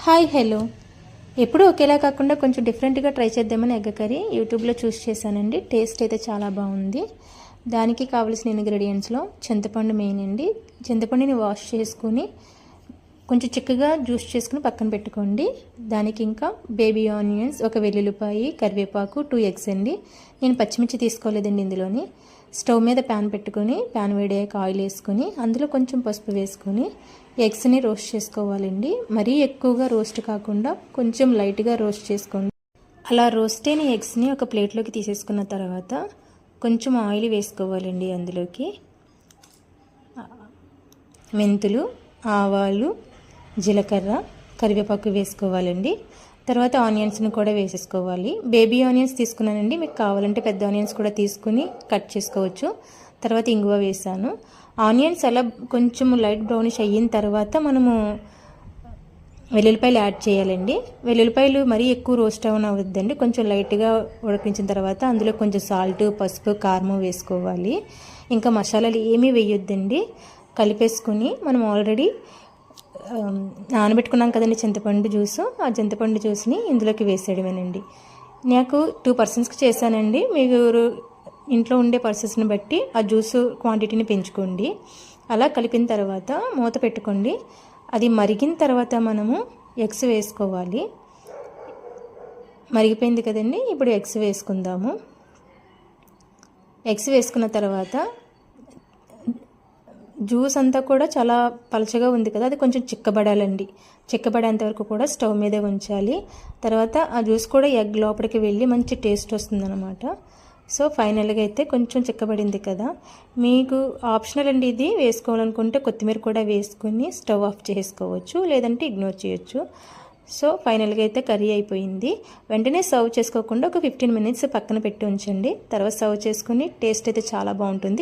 Hi hello. ఎప్పుడూ ఒకేలా కాకుండా కొంచెం డిఫరెంట్గా ట్రై చేద్దామని ఎగ్ కర్రీ యూట్యూబ్లో చూస్ చేశానండి. టేస్ట్ అయితే చాలా బాగుంది. దానికి కావాల్సిన ఇంగ్రీడియంట్స్లో చింతపండు మెయిన్ అండి. చింతపండుని వాష్ చేసుకుని కొంచెం చిక్కగా జ్యూస్ చేసుకుని పక్కన పెట్టుకోండి. దానికి ఇంకా బేబీ ఆనియన్స్, ఒక వెల్లుల్లిపాయి, కరివేపాకు, 2 ఎగ్స్ అండి. నేను పచ్చిమిర్చి తీసుకోలేదండి ఇందులోని. స్టవ్ మీద ప్యాన్ పెట్టుకొని ప్యాన్ వేడాక ఆయిల్ వేసుకొని అందులో కొంచెం పసుపు వేసుకొని ఎగ్స్ని రోస్ట్ చేసుకోవాలండి. మరీ ఎక్కువగా రోస్ట్ కాకుండా కొంచెం లైట్గా రోస్ట్ చేసుకోండి. అలా రోస్ట్ అయిన ఎగ్స్ని ఒక ప్లేట్లోకి తీసేసుకున్న తర్వాత కొంచెం ఆయిల్ వేసుకోవాలండి. అందులోకి మెంతులు, ఆవాలు, జీలకర్ర, కరివేపాకు వేసుకోవాలండి. తర్వాత ఆనియన్స్ని కూడా వేసేసుకోవాలి. బేబీ ఆనియన్స్ తీసుకున్నానండి. మీకు కావాలంటే పెద్ద ఆనియన్స్ కూడా తీసుకుని కట్ చేసుకోవచ్చు. తర్వాత ఇంగువ వేసాను. ఆనియన్స్ అలా కొంచెం లైట్ బ్రౌనిష్ అయిన తర్వాత మనము వెల్లుల్లిపాయలు యాడ్ చేయాలండి. వెల్లుల్లిపాయలు మరీ ఎక్కువ రోస్ట్ అవ్వద్దండి. కొంచెం లైట్గా ఉడికించిన తర్వాత అందులో కొంచెం సాల్ట్, పసుపు, కారం వేసుకోవాలి. ఇంకా మసాలాలు ఏమీ వేయొద్దండి. కలిపేసుకుని మనం ఆల్రెడీ నానబెట్టుకున్నాం కదండి చింతపండు జ్యూసు. ఆ చింతపండు జ్యూస్ని ఇందులోకి వేసేయడమేనండి. నాకు 2 పర్సన్స్కి చేశానండి. మీరు ఇంట్లో ఉండే పర్సన్స్ని బట్టి ఆ జ్యూస్ క్వాంటిటీని పెంచుకోండి. అలా కలిపిన తర్వాత మూత పెట్టుకోండి. అది మరిగిన తర్వాత మనము ఎగ్స్ వేసుకోవాలి. మరిగిపోయింది కదండి. ఇప్పుడు ఎగ్స్ వేసుకుందాము. ఎగ్స్ వేసుకున్న తర్వాత జ్యూస్ అంతా కూడా చాలా పలచగా ఉంది కదా, అది కొంచెం చిక్కబడాలండి. చిక్కబడేంత వరకు కూడా స్టవ్ మీదే ఉంచాలి. తర్వాత ఆ జ్యూస్ కూడా ఎగ్ లోపలికి వెళ్ళి మంచి టేస్ట్ వస్తుందన్నమాట. సో ఫైనల్గా అయితే కొంచెం చిక్కబడింది కదా. మీకు ఆప్షనల్ అండి, ఇది వేసుకోవాలనుకుంటే కొత్తిమీర కూడా వేసుకొని స్టవ్ ఆఫ్ చేసుకోవచ్చు, లేదంటే ఇగ్నోర్ చేయొచ్చు. సో ఫైనల్గా అయితే కర్రీ అయిపోయింది. వెంటనే సర్వ్ చేసుకోకుండా ఒక 15 మినిట్స్ పక్కన పెట్టి ఉంచండి. తర్వాత సర్వ్ చేసుకుని టేస్ట్ అయితే చాలా బాగుంటుంది.